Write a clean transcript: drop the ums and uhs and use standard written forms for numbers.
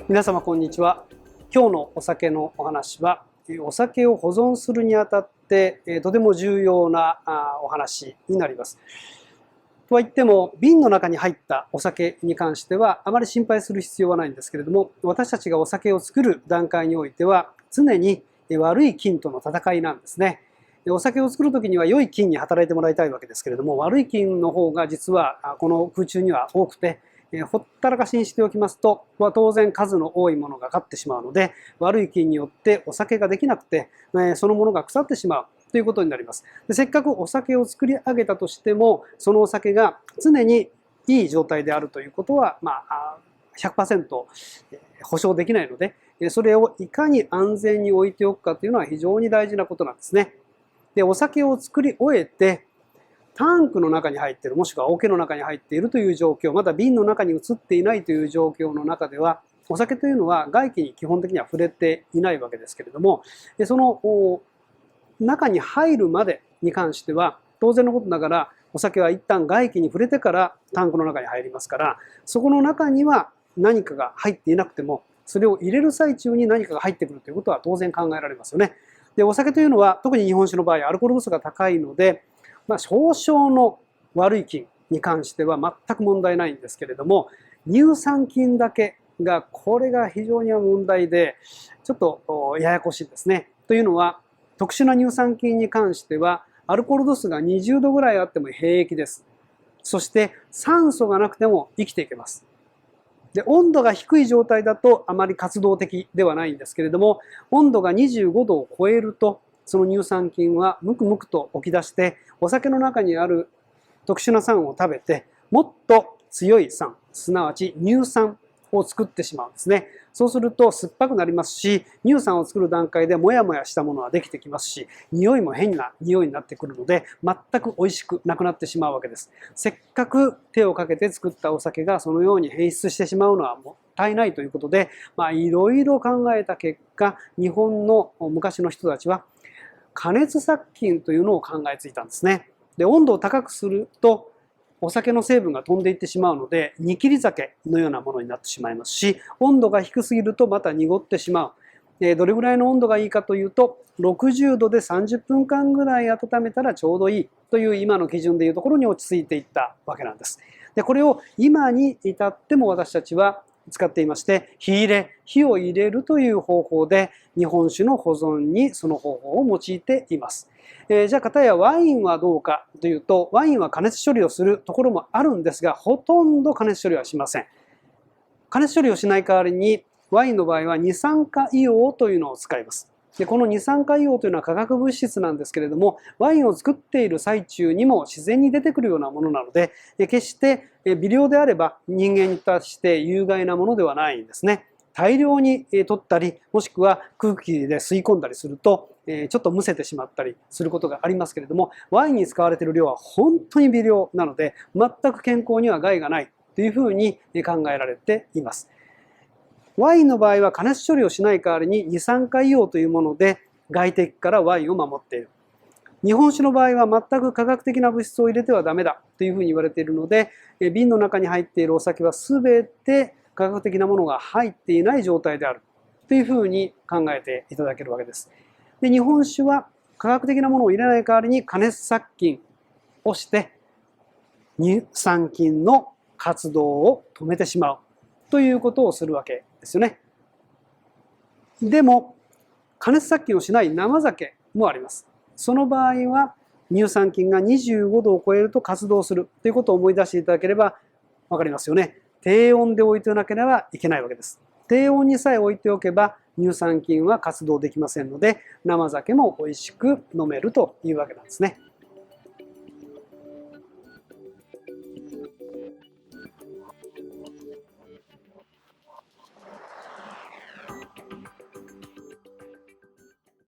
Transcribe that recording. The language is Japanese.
皆様こんにちは。今日のお酒のお話は、お酒を保存するにあたってとても重要なお話になります。とは言っても、瓶の中に入ったお酒に関してはあまり心配する必要はないんですけれども、私たちがお酒を作る段階においては常に悪い菌との戦いなんですね。お酒を作る時には良い菌に働いてもらいたいわけですけれども、悪い菌の方が実はこの空中には多くて、ほったらかしにしておきますと、当然数の多いものが勝ってしまうので、悪い菌によってお酒ができなくて、そのものが腐ってしまうということになります。で、せっかくお酒を作り上げたとしても、そのお酒が常にいい状態であるということは、100% 保証できないので、それをいかに安全に置いておくかというのは非常に大事なことなんですね。で、お酒を作り終えて、タンクの中に入っている、もしくは桶の中に入っているという状況、まだ瓶の中に移っていないという状況の中では、お酒というのは外気に基本的には触れていないわけですけれども、その中に入るまでに関しては、当然のことながら、お酒は一旦外気に触れてからタンクの中に入りますから、そこの中には何かが入っていなくても、それを入れる最中に何かが入ってくるということは当然考えられますよね。で、お酒というのは、特に日本酒の場合、アルコール度数が高いので、少々の悪い菌に関しては全く問題ないんですけれども、乳酸菌だけが、これが非常に問題で、ちょっとややこしいですね。というのは、特殊な乳酸菌に関しては、アルコール度数が20度ぐらいあっても平気です。そして酸素がなくても生きていけます。で、温度が低い状態だとあまり活動的ではないんですけれども、温度が25度を超えると、その乳酸菌はむくむくと起き出して、お酒の中にある特殊な酸を食べて、もっと強い酸、すなわち乳酸を作ってしまうんですね。そうすると酸っぱくなりますし、乳酸を作る段階でモヤモヤしたものはできてきますし、匂いも変な匂いになってくるので、全く美味しくなくなってしまうわけです。せっかく手をかけて作ったお酒がそのように変質してしまうのはもったいないということで、いろいろ考えた結果、日本の昔の人たちは加熱殺菌というのを考えついたんですね。で、温度を高くするとお酒の成分が飛んでいってしまうので、煮切り酒のようなものになってしまいますし、温度が低すぎるとまた濁ってしまう。どれぐらいの温度がいいかというと、60度で30分間ぐらい温めたらちょうどいいという今の基準でいうところに落ち着いていったわけなんです。で、これを今に至っても私たちは使っていまして、火を入れるという方法で日本酒の保存にその方法を用いています。じゃあ片やワインはどうかというと、ワインは加熱処理をするところもあるんですが、ほとんど加熱処理はしません。加熱処理をしない代わりに、ワインの場合は二酸化硫黄というのを使います。で、この二酸化硫黄というのは化学物質なんですけれども、ワインを作っている最中にも自然に出てくるようなものなので、決して微量であれば人間に対して有害なものではないんですね。大量に取ったり、もしくは空気で吸い込んだりすると、ちょっとむせてしまったりすることがありますけれども、ワインに使われている量は本当に微量なので、全く健康には害がないというふうに考えられています。ワインの場合は加熱処理をしない代わりに二酸化硫黄というもので外敵からワインを守っている。日本酒の場合は全く化学的な物質を入れてはダメだというふうに言われているので、瓶の中に入っているお酒は全て化学的なものが入っていない状態であるというふうに考えていただけるわけです。で、日本酒は化学的なものを入れない代わりに加熱殺菌をして乳酸菌の活動を止めてしまうということをするわけですよね。でも加熱殺菌をしない生酒もあります。その場合は乳酸菌が25度を超えると活動するということを思い出していただければ分かりますよね。低温で置いておかなければいけないわけです。低温にさえ置いておけば乳酸菌は活動できませんので、生酒も美味しく飲めるというわけなんですね。